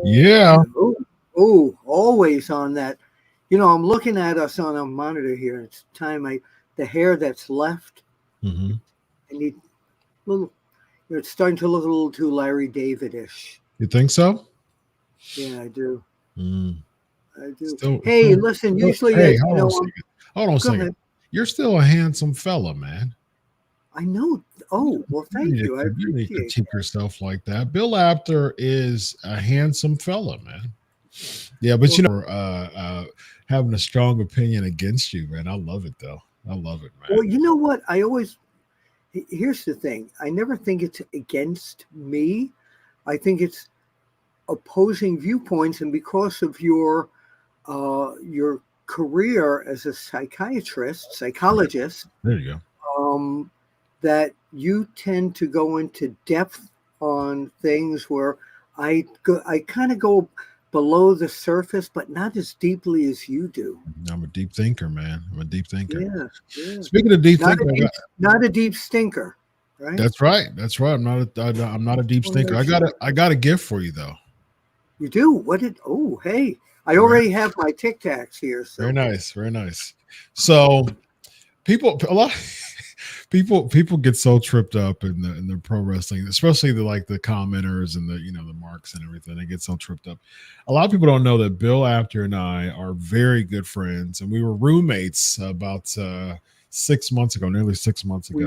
Yeah. Oh, always on that. You know, I'm looking at us on a monitor here. It's time the hair that's left. Mm-hmm. I need a little. It's starting to look a little too Larry David-ish. You think so? Yeah, I do. I do. Listen. Hold Usually, on a second. Ahead. You're still a handsome fella, man. I know. Oh, well, thank you. I You need to appreciate keep yourself like that. Bill Apter is a handsome fella, man. Yeah, but having a strong opinion against you, man. I love it, though. I love it, man. Well, you know what? Here's the thing. I never think it's against me. I think it's opposing viewpoints, and because of your career as a psychologist. There you go. That you tend to go into depth on things where I kind of go below the surface, but not as deeply as you do. I'm a deep thinker, man. I'm a deep thinker. Yeah. Speaking of deep thinker, not a deep stinker, right? That's right. I'm not a deep stinker. I got a gift for you, though. You do? Hey, I already have my Tic Tacs here. So. Very nice. So people get so tripped up in the pro wrestling, especially the commenters and the marks and everything. They get so tripped up. A lot of people don't know that Bill Apter and I are very good friends, and we were roommates about 6 months ago, nearly 6 months ago. We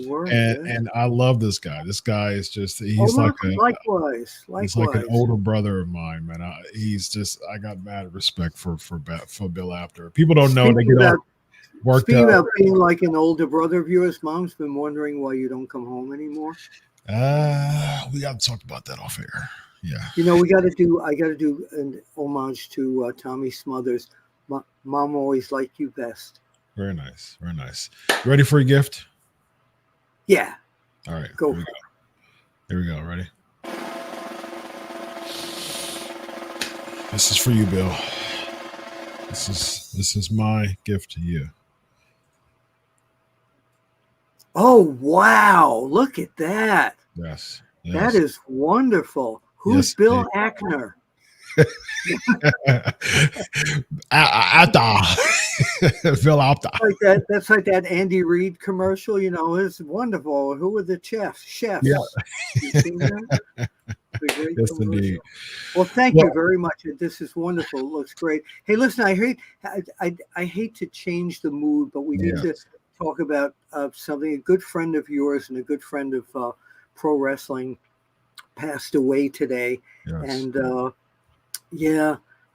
were. And I love this guy. This guy is he's likewise. He's like an older brother of mine, man. I got mad respect for Bill Apter. People don't know they get all worked Speaking out. about being like an older brother of yours, Mom's been wondering why you don't come home anymore. We got to talk about that off air. Yeah. You know, I got to do an homage to Tommy Smothers. Mom always liked you best. Very nice. You ready for a gift? Yeah. All right. Go. Here we go. Ready? This is for you, Bill. This is my gift to you. Oh, wow. Look at that. Yes. That is wonderful. Who's Bill Ackner? Bill Apter. That's like that Andy Reid commercial. You know, it's wonderful. Who are the chefs? Yeah. You seen that? Yes, indeed. Well, thank you very much. This is wonderful. It looks great. Hey, listen, I hate to change the mood, but we need to talk about something. A good friend of yours and a good friend of pro wrestling passed away today. Yes. And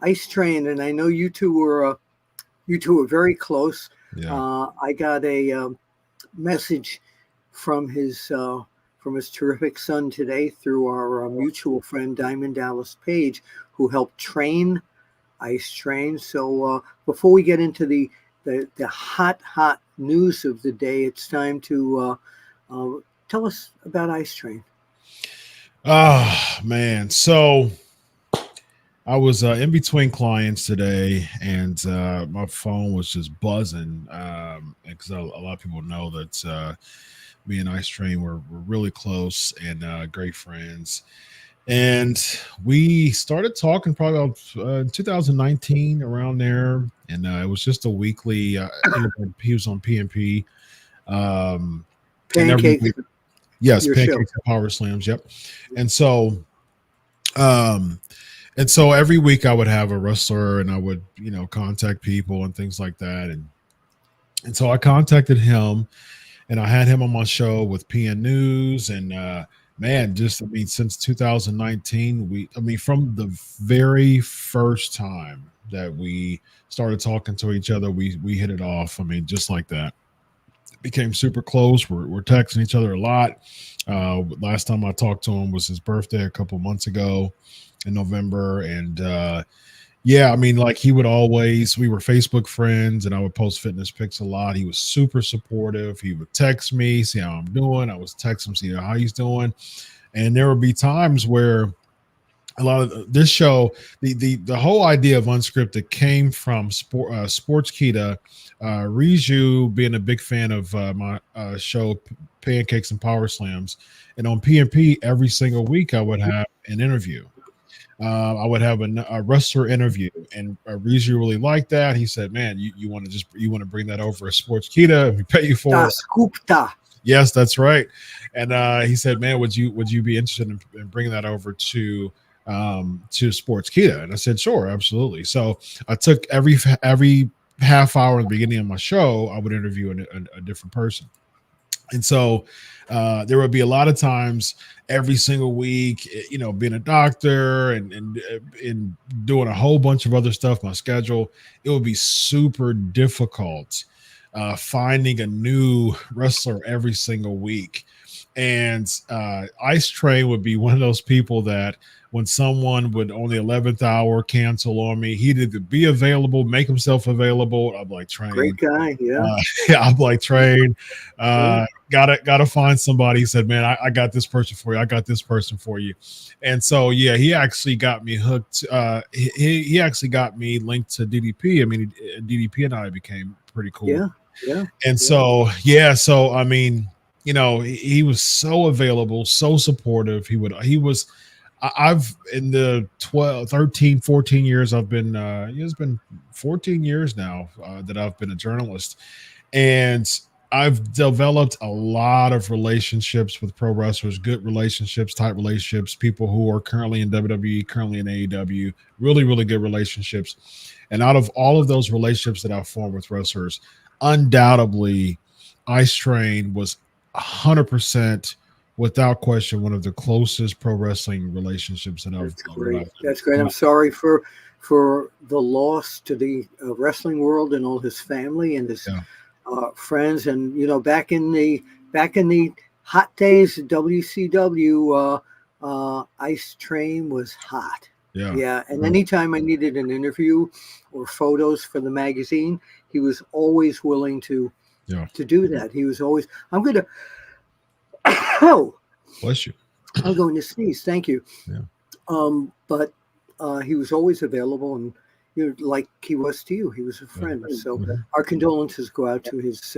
Ice Train, and I know you two were very close. Yeah. I got a message from his terrific son today through our mutual friend Diamond Dallas Page, who helped train Ice Train. So before we get into the hot news of the day, it's time to tell us about Ice Train. Oh man, so I was in between clients today, and my phone was just buzzing because a lot of people know that me and Ice Train were really close and great friends. And we started talking probably about 2019, around there. And it was just a weekly, he was on PNP. Pancakes. Yes, Pancakes and Power Slams. Yep. And so every week I would have a wrestler, and I would, contact people and things like that. And so I contacted him, and I had him on my show with PN News, and Man, just I mean, since 2019, from the very first time that we started talking to each other, we hit it off. I mean, just like that. Became super close. We're texting each other a lot. Last time I talked to him was his birthday a couple months ago in November, and yeah, I mean, like we were Facebook friends, and I would post fitness pics a lot. He was super supportive. He would text me, see how I'm doing. I was text him, see how he's doing. And there would be times where a lot of this show, the whole idea of UnSKripted came from Sports Kita, Riju being a big fan of my show, Pancakes and Power Slams. And on PNP, every single week, I would have an interview. I would have a wrestler interview, and Riju really liked that. He said, "Man, you want to bring that over to Sports Kita, and we pay you for it." Skupta. Yes, that's right. And he said, "Man, would you be interested in bringing that over to Sports Kita?" And I said, "Sure, absolutely." So I took every half hour in the beginning of my show, I would interview a different person. And so there would be a lot of times every single week, being a doctor and doing a whole bunch of other stuff, my schedule, it would be super difficult finding a new wrestler every single week. And Ice Train would be one of those people that when someone would on the 11th hour cancel on me, he'd either be available, make himself available. I'm like, Train. Great guy, yeah. I'm like, Train. Gotta find somebody. He said, man, I got this person for you. I got this person for you. And so, yeah, he actually got me hooked. He actually got me linked to DDP. I mean, DDP and I became pretty cool. Yeah. And so I mean, he was so available, so supportive. I've in the 13, 14 years I've been, it's been 14 years now that I've been a journalist, and I've developed a lot of relationships with pro wrestlers, good relationships, tight relationships, people who are currently in WWE, currently in AEW, really, really good relationships. And out of all of those relationships that I've formed with wrestlers, undoubtedly Ice Train was 100%, without question, one of the closest pro wrestling relationships that I've. That's great. I'm sorry for the loss to the wrestling world and all his family and his friends. And back in the hot days of WCW, Ice Train was hot. Yeah. And anytime I needed an interview or photos for the magazine, he was always willing to do that. He was always. I'm gonna. Oh, bless you. I'm going to sneeze. Thank you. Yeah. But he was always available, and like he was to you. He was a friend. So our condolences go out to his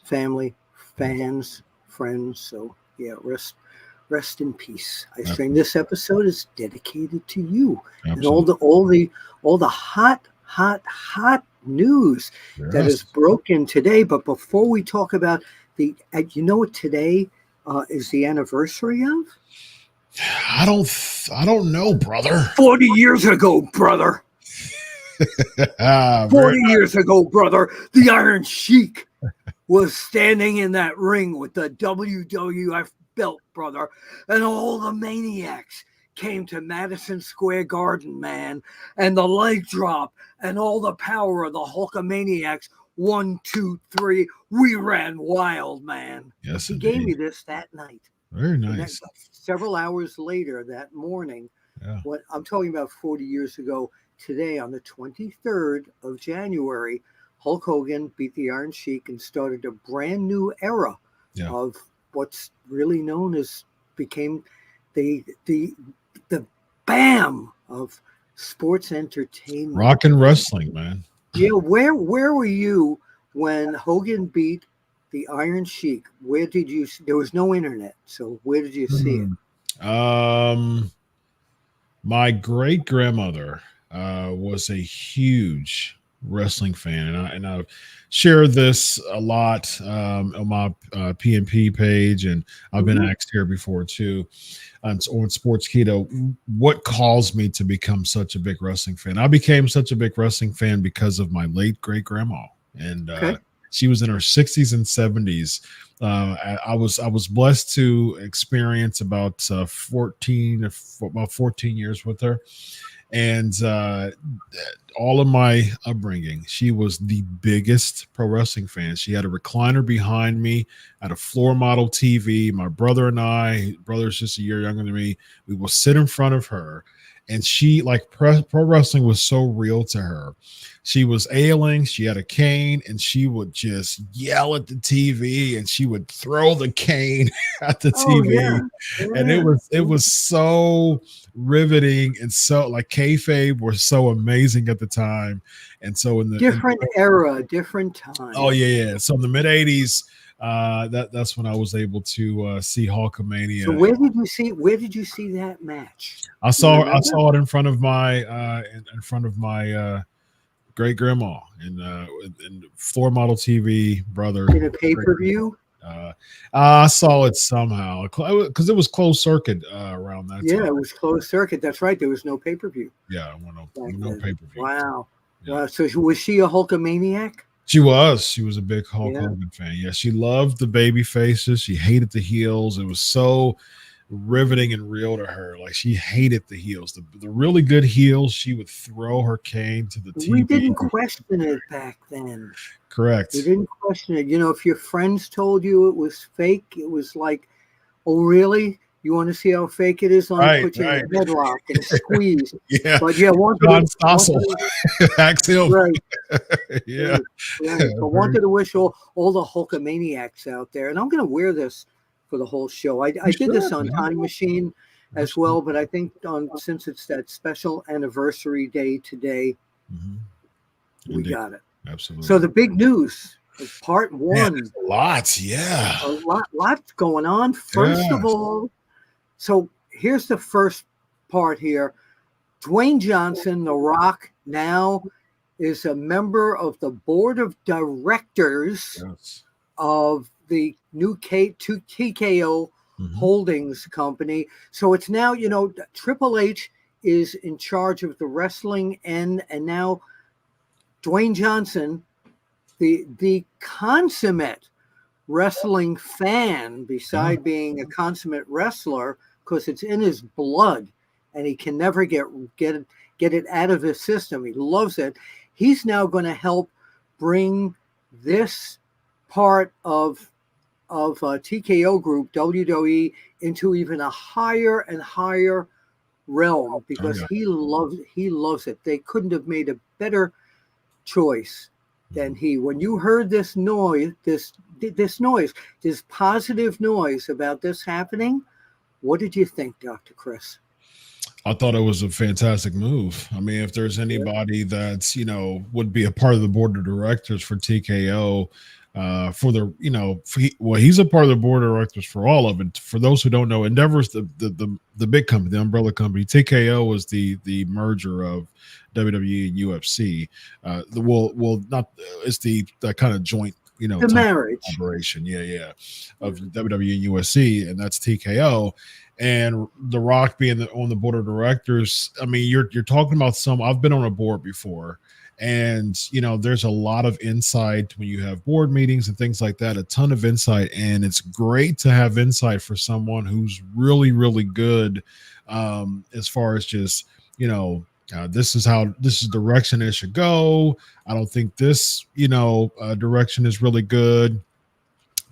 family, fans, friends. So yeah, rest in peace. Ice Train. This episode is dedicated to you. Absolutely. And all the hot news that is broken today. But before we talk about what today is the anniversary of? I don't know, brother. 40 years ago, brother. 40 years ago, brother, the Iron Sheik was standing in that ring with the WWF belt, brother, and all the maniacs came to Madison Square Garden, man, and the leg drop and all the power of the Hulkamaniacs. 1, 2, 3. We ran wild, man. Yes, he gave me this that night. Very nice. Several hours later that morning, what I'm talking about 40 years ago, today on the 23rd of January, Hulk Hogan beat the Iron Sheik and started a brand new era of what's really known as became the BAM of sports entertainment. Rock and wrestling, man. Yeah, where were you when Hogan beat the Iron Sheik? Where did you? There was no internet, so where did you see it? My great grandmother was a huge wrestling fan, and I've shared this a lot on my PNP page, and I've been asked here before too. On Sports Keto, what caused me to become such a big wrestling fan? I became such a big wrestling fan because of my late great grandma, and She was in her 60s and 70s. I was blessed to experience about 14 years with her, and all of my upbringing, she was the biggest pro wrestling fan. She had a recliner behind me, had a floor model TV. My brother and I, brother's just a year younger than me, we will sit in front of her, and she, like, pro wrestling was so real to her. She was ailing, she had a cane, and she would just yell at the TV, and she would throw the cane at the Oh TV. And it was so riveting, and so, like, kayfabe was so amazing at the time. And so different era, different time. oh yeah. So in the mid 80s, that's when I was able to see Hulkamania. So where did you see that match? I saw it in front of my great grandma in floor model TV, brother. In a pay-per-view? I saw it somehow because it was closed circuit around that time. It was closed circuit. That's right. There was no pay-per-view. Yeah, no pay-per-view. Wow. Yeah. So was she a Hulkamaniac? She was a big Hulk Hogan fan. Yeah, she loved the baby faces. She hated the heels. It was so riveting and real to her. Like, she hated the heels. The really good heels, she would throw her cane to the TV. We didn't question it back then. Correct. We didn't question it. If your friends told you it was fake, it was like, oh, really? You want to see how fake it is? Let me put you in a headlock and squeeze. Yeah. But yeah, John Stossel. Axiom. Right. Yeah. Right. But wanted to wish all the Hulkamaniacs out there. And I'm going to wear this for the whole show. I did this on Time Machine as well, but I think since it's that special anniversary day today, we got it. Absolutely. So the big news, part one. Man, lots, yeah. A lot going on. First of all, so here's the first part here. Dwayne Johnson, The Rock, now is a member of the board of directors of the new TKO Holdings company. So it's now, Triple H is in charge of the wrestling end, and now Dwayne Johnson, the consummate wrestling fan, beside being a consummate wrestler, because it's in his blood and he can never get it out of his system. He loves it. He's now going to help bring this part of TKO Group, WWE, into even a higher and higher realm, because he loves it. They couldn't have made a better choice than he. When you heard this noise, this positive noise about this happening, what did you think, Dr. Chris? I thought it was a fantastic move. I mean, if there's anybody that's, would be a part of the board of directors for TKO, he's a part of the board of directors for all of it. For those who don't know, Endeavor's the big company, the umbrella company. TKO was the merger of WWE and UFC. It's the kind of joint, the marriage operation, of WWE and UFC, and that's TKO. And The Rock being on the board of directors, I mean, you're talking about I've been on a board before, and there's a lot of insight when you have board meetings and things like that, a ton of insight, and it's great to have insight for someone who's really, really good as far as just, this is direction it should go. I don't think this, direction is really good.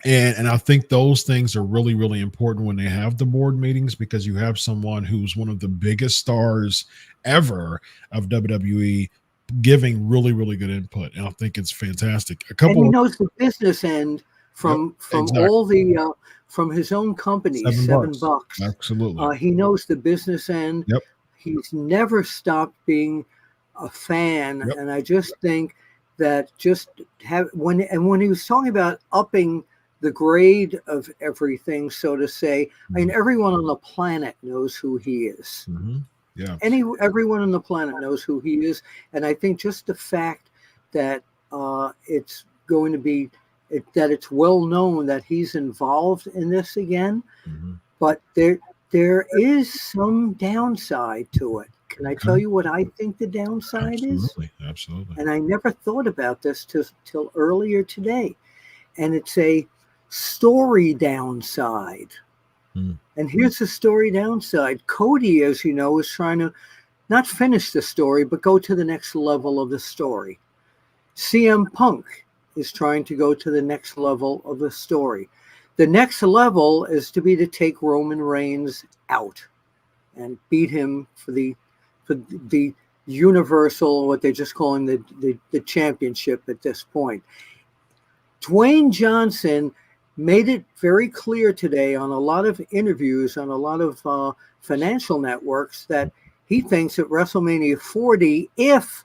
And I think those things are really, really important when they have the board meetings, because you have someone who's one of the biggest stars ever of WWE giving really, really good input. And I think it's fantastic. And he knows the business end from all the from his own company, $7. Absolutely. He knows the business end. Yep. He's never stopped being a fan. Yep. And I just think that when he was talking about upping the grade of everything, so to say, I mean, everyone on the planet knows who he is. Mm-hmm. Yeah. Everyone on the planet knows who he is. And I think just the fact that it's going to be, that it's well known that he's involved in this again, but there is some downside to it. Can I tell you what I think the downside is? Absolutely. And I never thought about this till earlier today. And it's a story downside. And here's the story downside. Cody, as you know, is trying to not finish the story, but go to the next level of the story. CM Punk is trying to go to the next level of the story. The next level is to take Roman Reigns out and beat him for the universal, what they're just calling the championship at this point. Dwayne Johnson made it very clear today on a lot of interviews, on a lot of financial networks, that he thinks at WrestleMania 40, if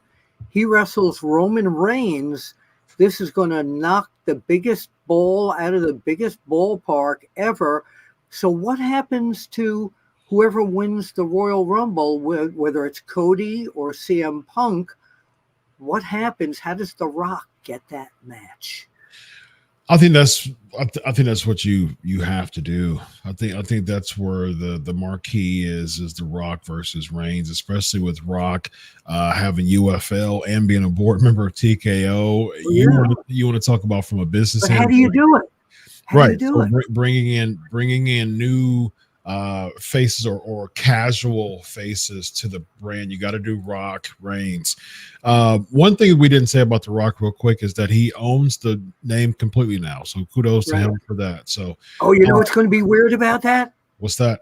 he wrestles Roman Reigns, this is going to knock the biggest ball out of the biggest ballpark ever. So what happens to whoever wins the Royal Rumble, whether it's Cody or CM Punk? What happens? How does The Rock get that match? I think that's what you have to do. I think that's where the marquee is The Rock versus Reigns, especially with Rock having UFL and being a board member of TKO. Yeah. You want to talk about from a business But standpoint. how do you do it? How do you do it? Bringing in new faces or casual faces to the brand. You got to do Rock, Reigns. One thing we didn't say about The Rock real quick is that he owns the name completely now. So kudos to him for that. So, you know what's going to be weird about that? What's that?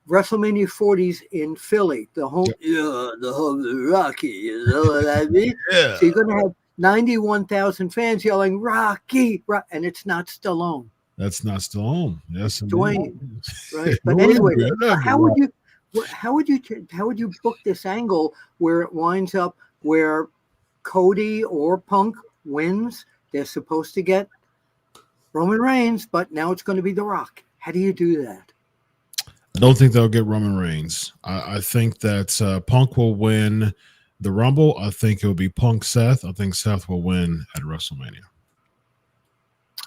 WrestleMania 40's in Philly, the home of the Rocky. You know what I mean? Yeah. So you're going to have 91,000 fans yelling Rocky, and it's not Stallone. That's not Stallone. Yes, Dwayne. Right. But anyway, how would you book this angle where it winds up where Cody or Punk wins? They're supposed to get Roman Reigns, but now it's going to be The Rock. How do you do that? I don't think they'll get Roman Reigns. I think that Punk will win the Rumble. I think it will be Punk Seth. I think Seth will win at WrestleMania.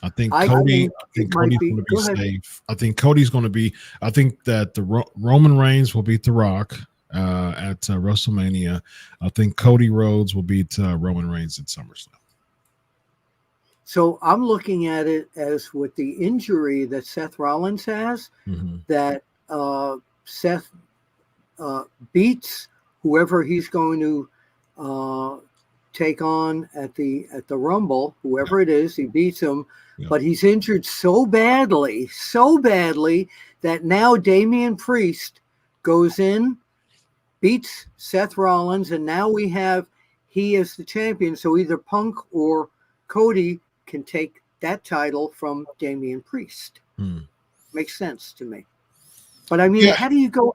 I think Cody's going to be safe. I think Cody's going to be. I think that the Roman Reigns will beat The Rock at WrestleMania. I think Cody Rhodes will beat Roman Reigns at SummerSlam. So I'm looking at it as with the injury that Seth Rollins has, that Seth beats whoever he's going to take on at the Rumble, whoever it is, he beats him. But he's injured so badly that now Damian Priest goes in, beats Seth Rollins, and now he is the champion. So either Punk or Cody can take that title from Damian Priest. Makes sense to me. But I mean, how do you go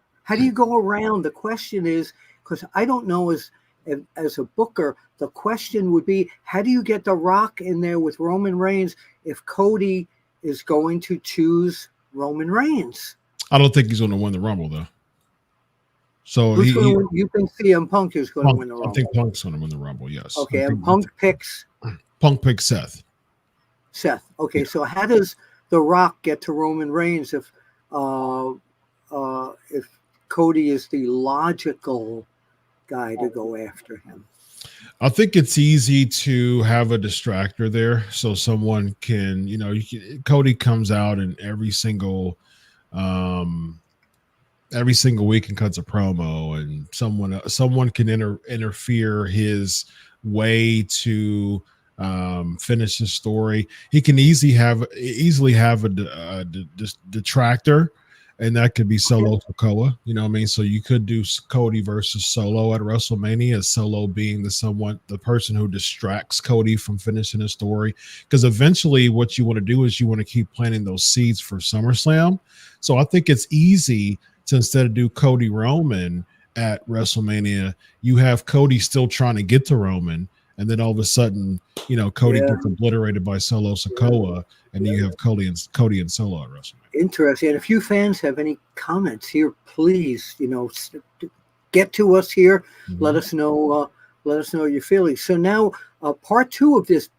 around? The question is, because I don't know as a booker, the question would be, how do you get The Rock in there with Roman Reigns if Cody is going to choose Roman Reigns? I don't think he's going to win the Rumble, though. So you think CM Punk is going to win the Rumble? I think Punk's going to win the Rumble, yes. Okay, and Punk picks Seth. Okay, so how does The Rock get to Roman Reigns if Cody is the logical guy to go after him? I think it's easy to have a distractor there, so someone can, Cody comes out and every single week and cuts a promo, and someone can interfere his way to finish his story. He can easily have a detractor. And that could be Solo Sikoa, you know what I mean? So you could do Cody versus Solo at WrestleMania, Solo being the person who distracts Cody from finishing his story. Because eventually what you want to do is you want to keep planting those seeds for SummerSlam. So I think it's easy to, instead of do Cody Roman at WrestleMania, you have Cody still trying to get to Roman. And then all of a sudden, Cody gets obliterated by Solo Sikoa, and then you have Cody and Solo at WrestleMania. Interesting. And if you fans have any comments here, please, get to us here. Let us know. Let us know your feelings. So now, part 2 of this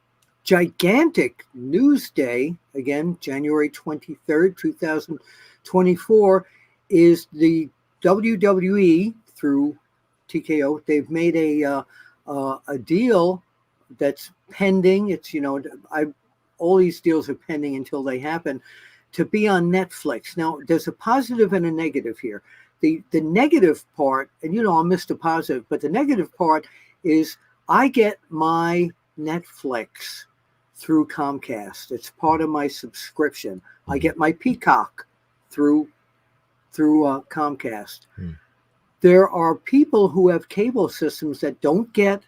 gigantic news day, again, January 23rd, 2024, is the WWE through TKO. They've made a deal that's pending. It's all these deals are pending until they happen, to be on Netflix. Now, there's a positive and a negative here. The negative part, and I'm Mr. Positive, but the negative part is I get my Netflix through Comcast. It's part of my subscription. I get my Peacock through Comcast. There are people who have cable systems that don't get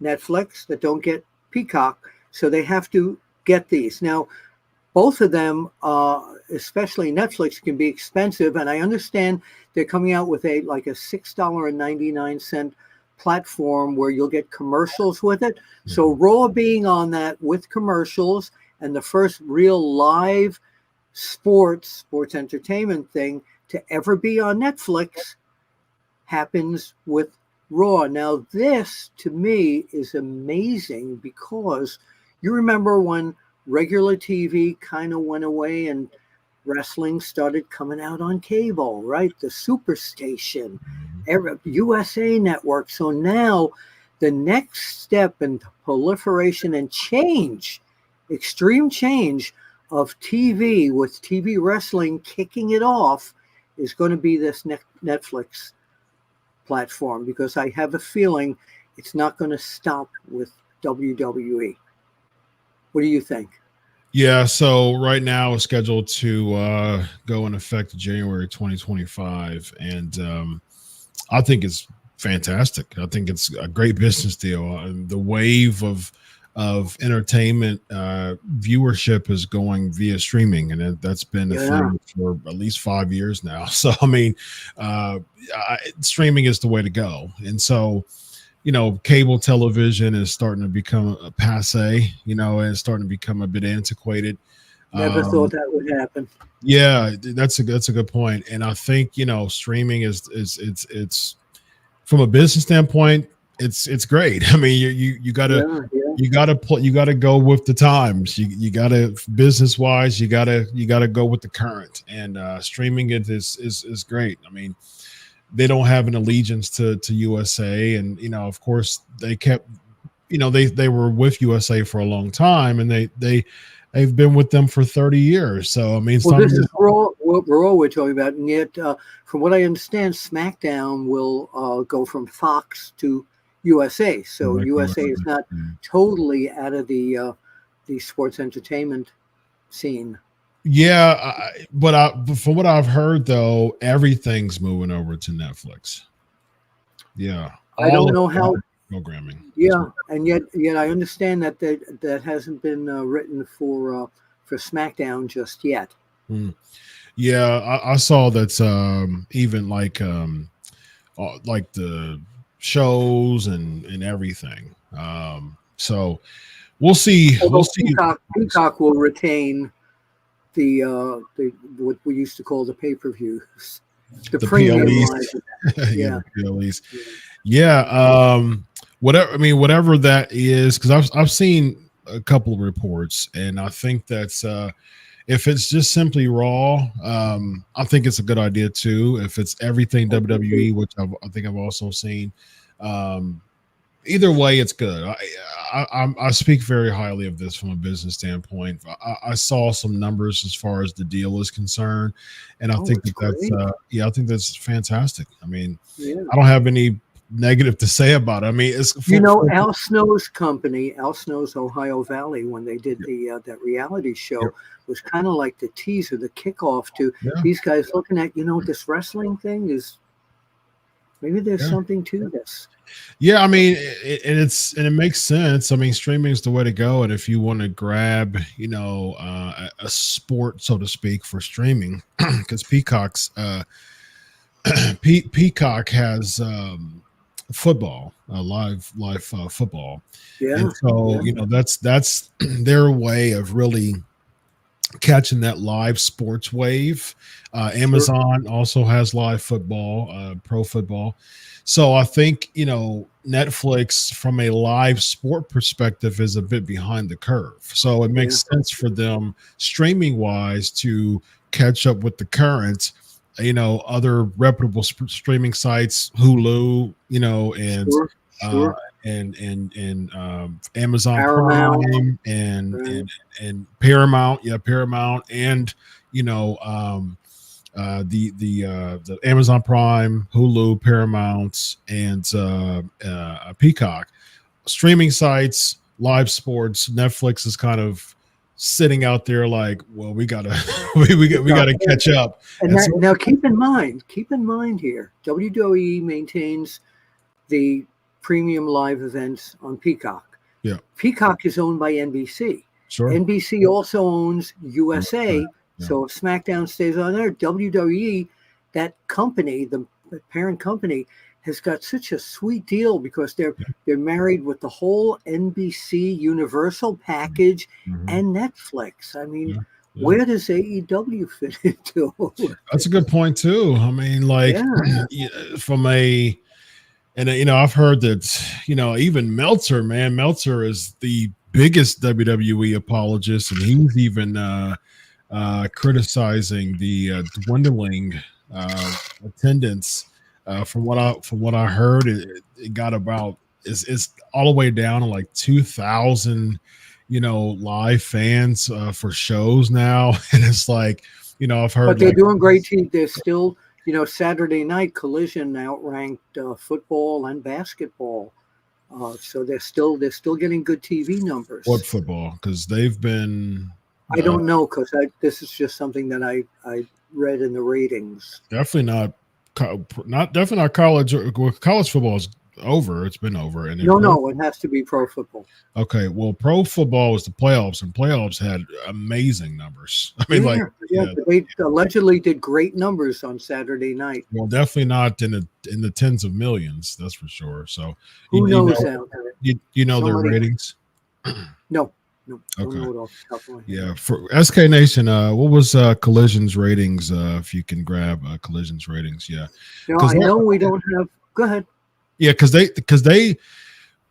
Netflix, that don't get Peacock, so they have to get these. Now, both of them, especially Netflix, can be expensive, and I understand they're coming out with a $6.99 platform where you'll get commercials with it. So Raw being on that with commercials, and the first real live sports entertainment thing to ever be on Netflix happens with Raw. Now, this to me is amazing, because you remember when regular TV kind of went away and wrestling started coming out on cable, right? The Superstation, USA Network. So now the next step in proliferation and change, extreme change of TV, with TV wrestling kicking it off, is going to be this Netflix platform, because I have a feeling it's not going to stop with WWE. What do you think? Yeah, so right now it's scheduled to go in effect January 2025, and I think it's fantastic. I think it's a great business deal. The wave of entertainment viewership is going via streaming, and that's been a thing for at least 5 years now. So I mean, streaming is the way to go, and so cable television is starting to become a passe, and it's starting to become a bit antiquated. Never thought that would happen. Yeah, that's a good point. And I think, streaming it's from a business standpoint, it's great. I mean, you gotta go with the times. You gotta, business wise, you gotta go with the current, and streaming it is great. I mean, they don't have an allegiance to USA, and of course they kept, they were with USA for a long time, and they've been with them for 30 years. So I mean, this is what we're talking about, and yet from what I understand, SmackDown will go from Fox to USA. So USA is not totally out of the sports entertainment scene. Yeah, but from what I've heard, though, everything's moving over to Netflix. Yeah, I don't know how programming. Yeah, and yet I understand that hasn't been written for SmackDown just yet. Yeah, I saw that even like the shows and everything. So we'll see. Although Peacock will retain the what we used to call the pay-per-views, the premium PLEs. Yeah, the PLEs. Yeah, whatever that is, because I've seen a couple of reports, and I think that's if it's just simply Raw, I think it's a good idea too. If it's everything WWE, which I think I've also seen, either way, it's good. I speak very highly of this from a business standpoint. I saw some numbers as far as the deal is concerned, and I think I think that's fantastic. I mean, I don't have any negative to say about it. I mean, it's Al Snow's company, Al Snow's Ohio Valley, when they did that reality show, was kind of like the teaser, the kickoff to these guys looking at this wrestling thing is maybe there's something to this. Yeah, I mean, it makes sense. I mean, streaming is the way to go, and if you want to grab, a sport, so to speak, for streaming, because Peacock has football, live football, and so that's their way of really catching that live sports wave. Amazon also has live football, pro football. So I think, Netflix from a live sport perspective is a bit behind the curve. So it makes sense for them streaming wise to catch up with the current other reputable streaming sites, Hulu, and Sure. and Amazon Paramount, Prime right. and Paramount, Paramount, and the Amazon Prime, Hulu, Paramount, and Peacock streaming sites, live sports. Netflix is kind of sitting out there like, well, we gotta we gotta catch up. And that, now keep in mind here, WWE maintains the premium live events on Peacock. Yeah. Peacock is owned by NBC. Sure. NBC also owns USA. Yeah. So if SmackDown stays on there, WWE, that company, the parent company, has got such a sweet deal because they're married with the whole NBC Universal package and Netflix. I mean, where does AEW fit into? That's a good point too. I mean, like from I've heard that, even Meltzer is the biggest WWE apologist, and he's even criticizing the dwindling attendance. From what I heard, it got about it's all the way down to like 2,000, live fans for shows now, and it's like, I've heard. But they're doing great. They're still, Saturday night Collision outranked football and basketball, so they're still getting good TV numbers. What football? Because they've been. I don't know, because this is just something that I read in the ratings. Definitely not college. College football is over. It's been over. And no, it has to be pro football. Okay, well, pro football was the playoffs, and playoffs had amazing numbers. I mean, they allegedly did great numbers on Saturday night. Well, definitely not in the tens of millions, that's for sure. So who knows? Their ratings? No. Okay. Yeah, for SK Nation, what was Collision's ratings? If you can grab Collision's ratings, yeah. I know we don't have. Go ahead. Yeah, because they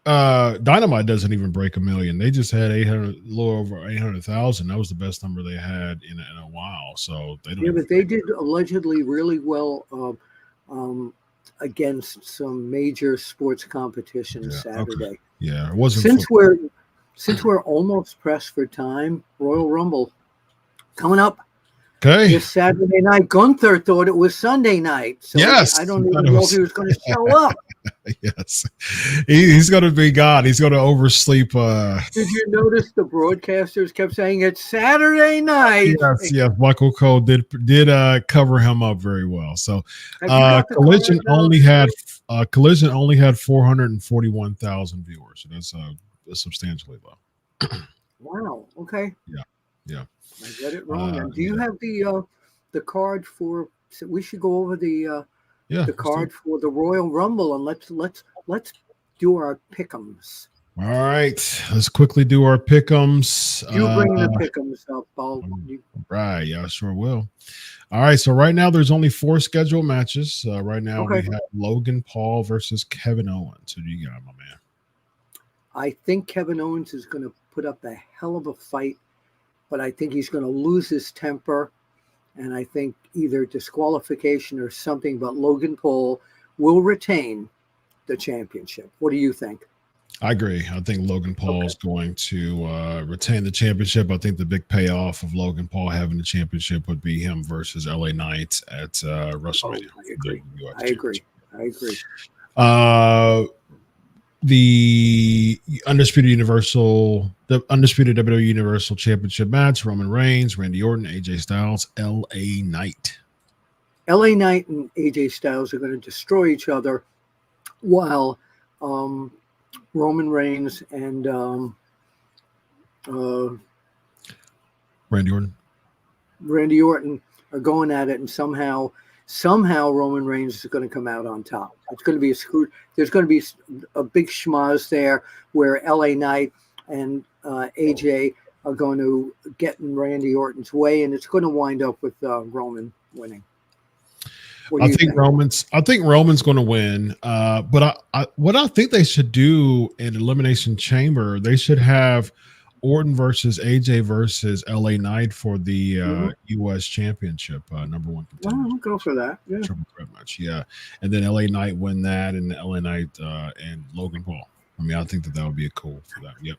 Dynamite doesn't even break 1 million. They just had a little over 800,000. That was the best number they had in a while. So they don't. Yeah, but they did allegedly really well against some major sports competitions Saturday. Okay. Yeah, it wasn't. Since we're almost pressed for time, Royal Rumble coming up this Saturday night. Gunther thought it was Sunday night. So yes. I don't even know if he was going to show up. Yes. He's going to be God. He's going to oversleep. Did you notice the broadcasters kept saying it's Saturday night? Yes. Michael Cole did cover him up very well. So Collision only had 441,000 viewers. So that's substantially low. Wow. Okay. Yeah. I read it wrong. And do you have the card for? So we should go over the card for the Royal Rumble, and let's do our pick'ems. All right, let's quickly do our pick'ems. You bring the pick'ems up, Paul. Right. Yeah, I sure will. All right. So right now there's only 4 scheduled matches. Right now we have Logan Paul versus Kevin Owens. Who do you got, my man? I think Kevin Owens is going to put up a hell of a fight, but I think he's going to lose his temper, and I think either disqualification or something, but Logan Paul will retain the championship. What do you think? I agree. I think Logan Paul is going to retain the championship. I think the big payoff of Logan Paul having the championship would be him versus LA Knight at WrestleMania. I agree. The undisputed WWE Universal Championship match: Roman Reigns, Randy Orton, AJ Styles, LA Knight. LA Knight and AJ Styles are going to destroy each other, while Roman Reigns and Randy Orton are going at it, and somehow Roman Reigns is going to come out on top. It's going to be there's going to be a big schmoz there where LA Knight and AJ are going to get in Randy Orton's way, and it's going to wind up with Roman winning. I think Roman's going to win. But what I think they should do in Elimination Chamber, they should have Orton versus AJ versus LA Knight for the U.S. Championship, number one contender. Well, I'll go for that. Yeah. Triple threat match, yeah. And then LA Knight win that, and LA Knight and Logan Paul. I mean, I think that would be a cool for that. Yep.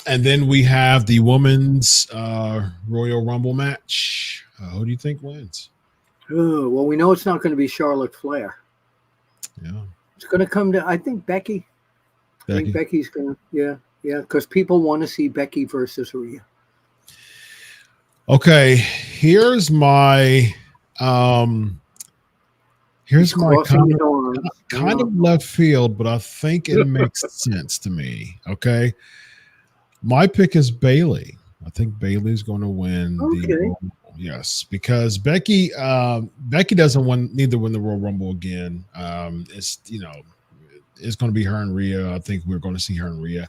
And then we have the women's Royal Rumble match. Who do you think wins? Oh, well, we know it's not going to be Charlotte Flair. Yeah. It's going to come to, I think, Becky. I think Becky's going to, yeah, because people want to see Becky versus Rhea. Okay, here's my kind of left field, but I think it makes sense to me. Okay. My pick is Bayley. I think Bayley's going to win the yes, because Becky doesn't need to win the Royal Rumble again. It's it's going to be her and Rhea. I think we're going to see her and Rhea.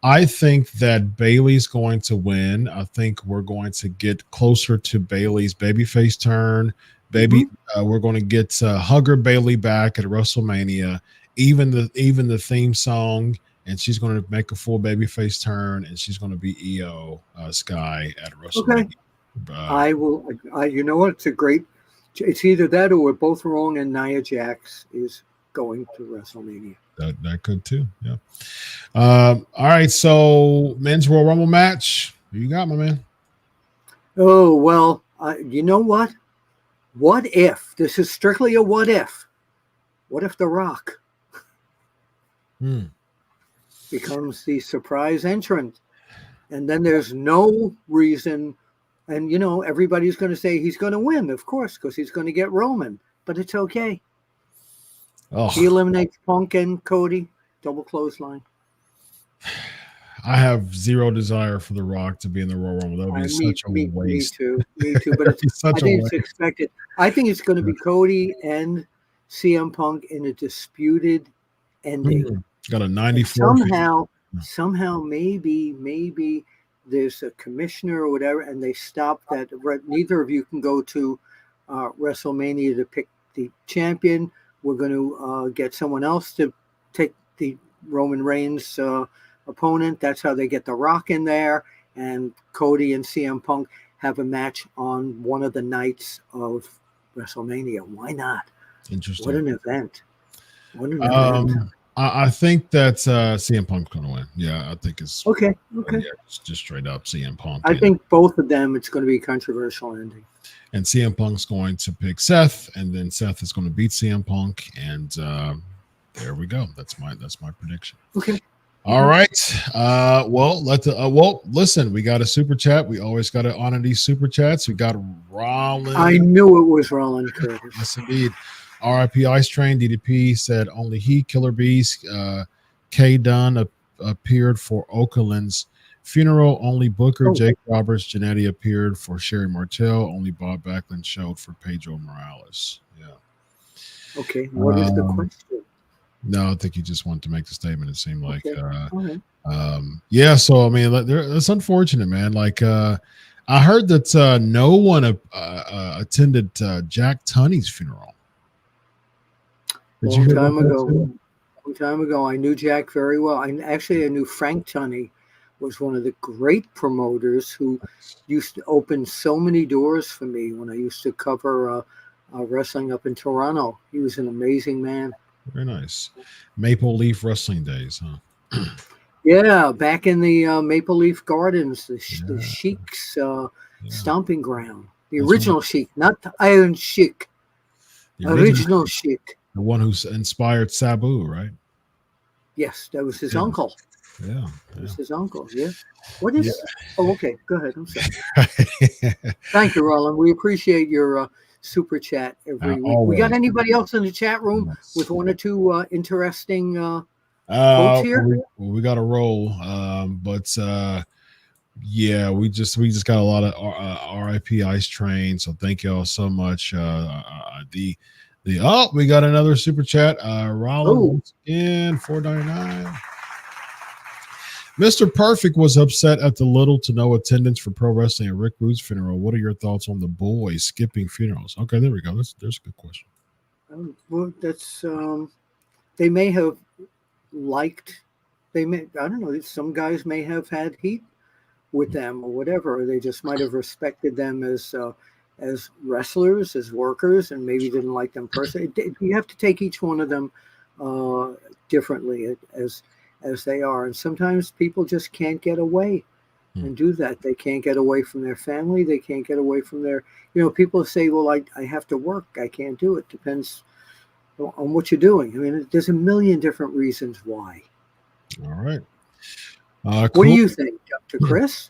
I think that Bayley's going to win. I think we're going to get closer to Bayley's babyface turn. We're going to get Hugger Bayley back at WrestleMania. Even the theme song, and she's going to make a full babyface turn, and she's going to be Io Sky at WrestleMania. Okay. You know what? It's either that or we're both wrong, and Nia Jax is going to WrestleMania. That could too. Yeah. All right. So men's Royal Rumble match. Who you got, my man? Oh, well, you know what? What if? This is strictly a what if. What if The Rock becomes the surprise entrant? And then there's no reason. And, everybody's going to say he's going to win, of course, because he's going to get Roman. But it's okay. Oh. He eliminates Punk and Cody. Double clothesline. I have zero desire for The Rock to be in the Royal Rumble. That would be such a waste. Me too. But I think it's expected. I think it's going to be Cody and CM Punk in a disputed ending. Got a 94. Somehow, maybe there's a commissioner or whatever, and they stop that. Neither of you can go to WrestleMania to pick the champion. We're going to get someone else to take the Roman Reigns opponent. That's how they get The Rock in there. And Cody and CM Punk have a match on one of the nights of WrestleMania. Why not? Interesting. What an event. I think that CM Punk's going to win. Yeah, I think it's okay. It's just straight up CM Punk. I think both of them, it's going to be a controversial ending. And CM Punk's going to pick Seth, and then Seth is going to beat CM Punk, and there we go. That's my prediction. Okay. All right. Listen, we got a super chat. We always got to honor these super chats. We got Rollins. I knew it was Rollins Curtis. Yes, indeed. RIP Ice Train. DDP said only he, Killer Beast, K Dunn appeared for Okerlund's funeral. Only Booker, Jake Roberts, Jannetty appeared for Sherry Martel. Only Bob Backlund showed for Pedro Morales. Yeah. Okay. What is the question? No, I think he just wanted to make the statement. It seemed like, yeah. So I mean, that's unfortunate, man. Like, I heard that no one attended Jack Tunney's funeral. Long time ago, I knew Jack very well. I knew Frank Tunney was one of the great promoters who used to open so many doors for me when I used to cover wrestling up in Toronto. He was an amazing man. Very nice. Maple Leaf Wrestling days, huh? Yeah, back in the Maple Leaf Gardens, the Sheik's stomping ground. The original Sheik, not the Iron Sheik. The original Sheik. The one who's inspired Sabu, right? Yes, that was his uncle. Yeah. That was his uncle, yeah. What is... Oh, okay. Go ahead. I'm sorry. Thank you, Roland. We appreciate your super chat every week. Always. We got anybody else in the chat room with one or two interesting quotes here? We got a roll, but yeah, we just got a lot of RIP Ice Train. So thank y'all so much. We got another super chat. Rollins once again, $4.99. Mr. Perfect was upset at the little to no attendance for pro wrestling at Rick Rude's funeral. What are your thoughts on the boys skipping funerals? Okay, there we go. There's a good question. Well, that's they may have liked They may, I don't know, some guys may have had heat with them or whatever. Or they just might have respected them as wrestlers, as workers, and maybe didn't like them personally. You have to take each one of them uh, differently as they are. And sometimes people just can't get away and do that. They can't get away from their family. They can't get away from their, people say, well, I have to work. I can't do it. Depends on what you're doing. I mean, there's a million different reasons why. All right. What Cool. do you think, Dr. Chris?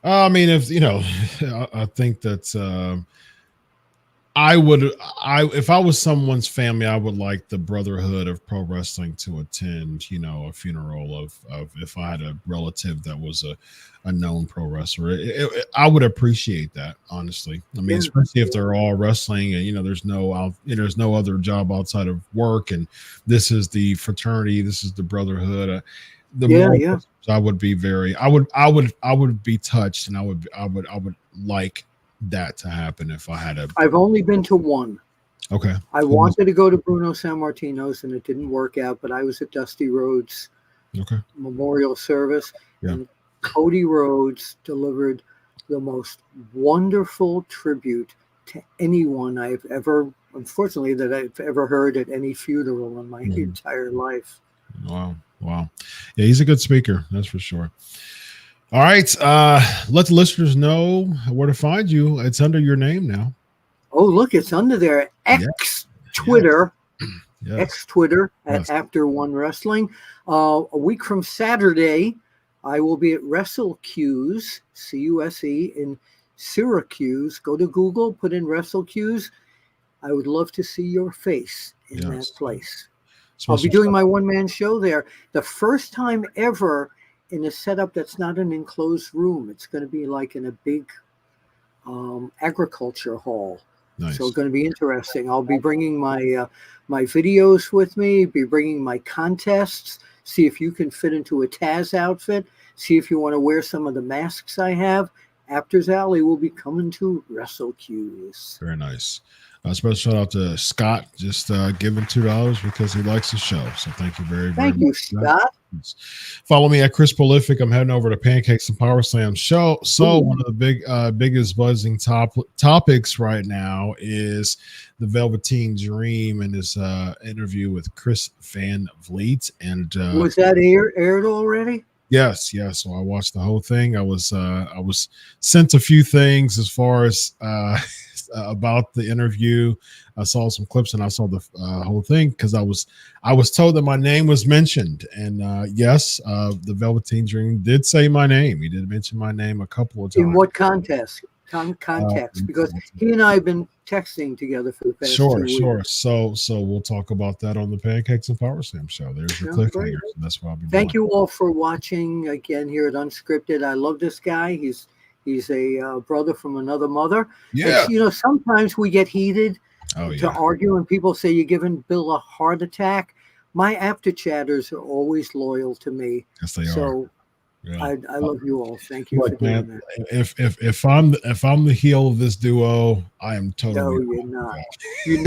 I mean, if I think that if I was someone's family, I would like the Brotherhood of Pro Wrestling to attend, a funeral of if I had a relative that was a known pro wrestler. I would appreciate that, honestly. I mean, especially if they're all wrestling and, there's no other job outside of work. And this is the fraternity. This is the Brotherhood. I would be I would be touched, and I would like that to happen if I had a. I've only been to one. Okay. I wanted to go to Bruno Sammartino's and it didn't work out, but I was at Dusty Rhodes' memorial service, and Cody Rhodes delivered the most wonderful tribute to anyone I've ever heard at any funeral in my entire life. Wow. Yeah, he's a good speaker, that's for sure. All right. Let the listeners know where to find you. It's under your name now. Oh, look, it's under there. Twitter. Yes. X-Twitter at Apter One Wrestling. A week from Saturday, I will be at WrestleCuse, C-U-S-E, in Syracuse. Go to Google, put in WrestleCuse. I would love to see your face in that place. I'll be doing my one-man show there. The first time ever in a setup that's not an enclosed room. It's going to be like in a big agriculture hall. Nice. So it's going to be interesting. I'll be bringing my videos with me, be bringing my contests, see if you can fit into a Taz outfit, see if you want to wear some of the masks I have. Apter's Alley will be coming to WrestleCuse. Very nice. Special shout out to Scott, just giving $2 because he likes the show. So thank you very much. Thank you, Scott. Follow me at Chris Prolific. I'm heading over to Pancakes and Power Slam show. So one of the biggest buzzing topics right now is the Velveteen Dream and his interview with Chris Van Vliet. And was that aired already? Yes. So I watched the whole thing. I was sent a few things as far as about the interview. I saw some clips and I saw the whole thing because I was told that my name was mentioned. And yes, the Velveteen Dream did say my name. He did mention my name a couple of times. In what context? Context, because he and I have been texting together for the past 2 weeks. Sure. So we'll talk about that on the Pancakes and Power Slam show. There's your cliffhangers, and that's what I'll be doing. Thank you all for watching again here at UnSKripted. I love this guy. He's a brother from another mother. Yeah. Sometimes we get heated to argue, and people say you're giving Bill a heart attack. My after chatters are always loyal to me. Yes, they are. Yeah. I love you all. Thank you for doing that. If I'm the heel of this duo, I am totally. No, you're not. You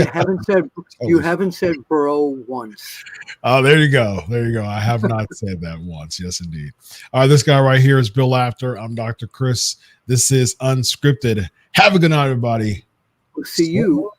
haven't said bro once. Oh, there you go. I have not said that once. Yes, indeed. All right, this guy right here is Bill Apter. I'm Dr. Chris. This is UnSKripted. Have a good night, everybody. We'll see you.